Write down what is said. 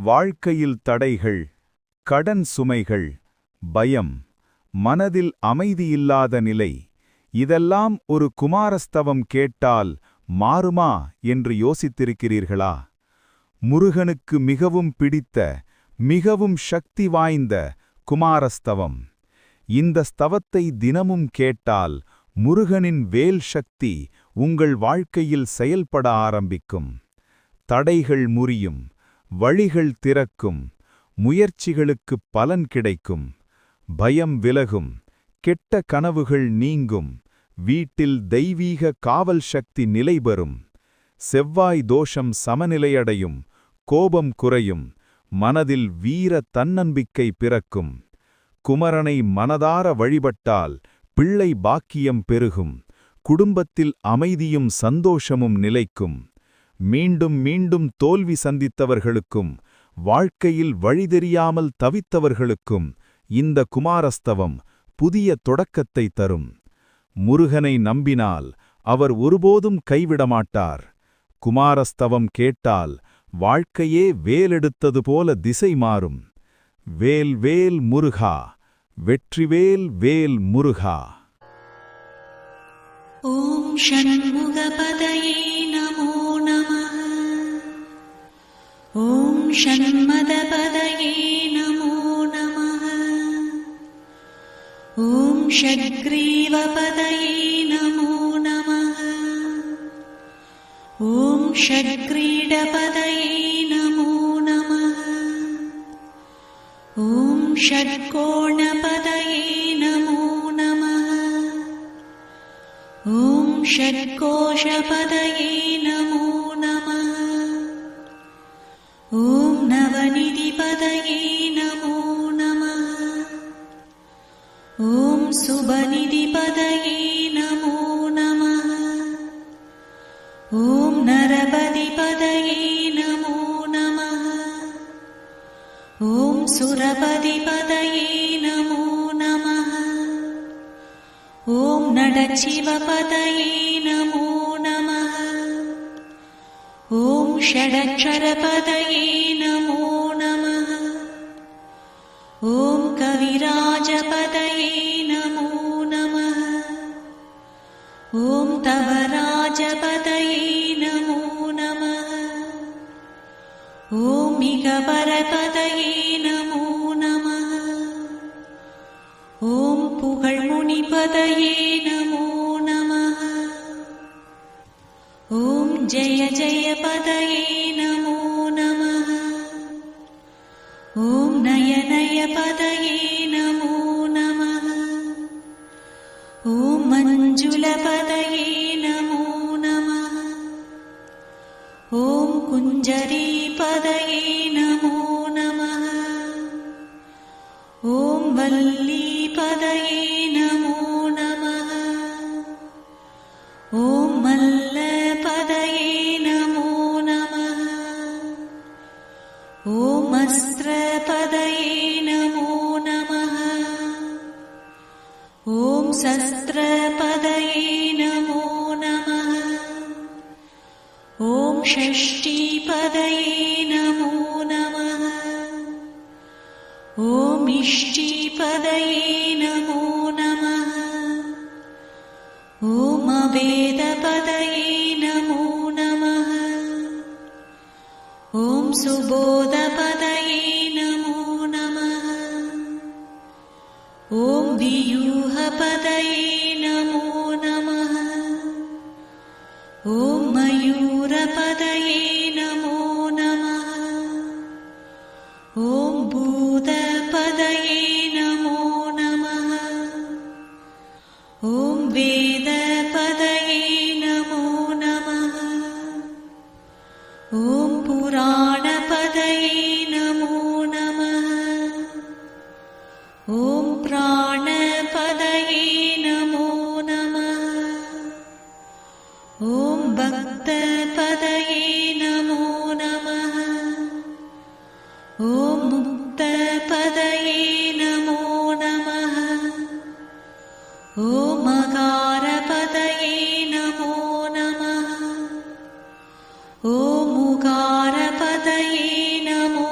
வாழ்க்கையில் தடைகள், கடன் சுமைகள், பயம், மனதில் அமைதியில்லாத நிலை, இதெல்லாம் ஒரு குமாரஸ்தவம் கேட்டால் மாறுமா என்று யோசித்திருக்கிறீர்களா? முருகனுக்கு மிகவும் பிடித்த, மிகவும் சக்தி வாய்ந்த குமாரஸ்தவம். இந்த ஸ்தவத்தை தினமும் கேட்டால் முருகனின் வேல் சக்தி உங்கள் வாழ்க்கையில் செயல்பட ஆரம்பிக்கும். தடைகள் முறியும், வழிகள் திறக்கும், முயற்சிகளுக்கு பலன் கிடைக்கும், பயம் விலகும், கெட்ட கனவுகள் நீங்கும், வீட்டில் தெய்வீக காவல் சக்தி நிலைபெறும், செவ்வாய் தோஷம் சமநிலையடையும், கோபம் குறையும், மனதில் வீர தன்னம்பிக்கை பிறக்கும். குமரனை மனதார வழிபட்டால் பிள்ளை பாக்கியம் பெருகும், குடும்பத்தில் அமைதியும் சந்தோஷமும் நிலைக்கும். மீண்டும் மீண்டும் தோல்வி சந்தித்தவர்களுக்கும், வாழ்க்கையில் வழிதெரியாமல் தவித்தவர்களுக்கும் இந்த குமாரஸ்தவம் புதிய தொடக்கத்தை தரும். முருகனை நம்பினால் அவர் ஒருபோதும் கைவிடமாட்டார். குமாரஸ்தவம் கேட்டால் வாழ்க்கையே வேலெடுத்தது போல திசை மாறும். வேல் வேல் முருகா, வெற்றிவேல் வேல் முருகா. ஓம் ஷண்முகபதயே நமோ நமः. ஓம் ஷண்மதபதயே நமோ நமः. ஓம் ஷட்க்ரீவபதயே நமோ நமः. ஓம் ஷட்க்ரீடபதயே நமோ நமः. ஓம் ஷட்கோணபதயே நமோ நமः. ஓம் ஷட்கோஷபதயே நமோ நமः. ஓம் நவநிதிபதயே நமோ நமः. ஓம் சுபநிதிபதயே நமோ நமः. ஓம் நரபதிபதயே நமோ நமः. ஓம் சுரபதிபதயே நமோ நமः. ஓம் நடச்சிவபதயே நமோ நமः. ஓம் ஷடக்ஷரபதயே நமோ நமः. ஓம் கவிராஜபதயே நமோ நமः. ஓம் தவராஜபதயே நமோ நமः. ஓம் மிகபரபதயே நமோ நமः. ஓம் புகழ்முனிபதயே நமோ நமः. ஓம் ஜெய ஜெயபதயே நமோ நமः. ஓம் நயநயபதயே நமோ நமः. ஓம் மஞ்சுளபதயே நமோ நமः. ஓம் குஞ்சரீபதயே நமோ நமः. ஓம் வல்லீபதயே நமோ நமः. ஓம் மல்லபதயே நமோ நமः. ஓம் அஸ்திரபதயே நமோ நமः. ஓம் சஸ்திரபதயே நமோ நமः. ஓம் ஷஷ்டிபதயே நமோ நமः. ஓம் இஷ்டிபதயே நமோ நமः. ஓம் அவேதபதயே நமோ நமः. ஓம் சுபோதபதயே நமோ நமः. ஓம் வியூஹபதயே நமோ நமः. ஓம் மயூரபதயே நமோ நமः. ஓம் பூதபதயே நமோ நமः. ஓம் வேதபதயே நமோ நமः. ஓம் புராணபதயே நமோ நமः. ஓம் பிராணபதயே நமோ நமः. ஓம் பக்தபதயே நமோ நமः. ஓம் முக்தபதயே நமோ நமः. ஓம் மகாரபதயே நமோ நமः. ஓம் முகாரபதயே நமோ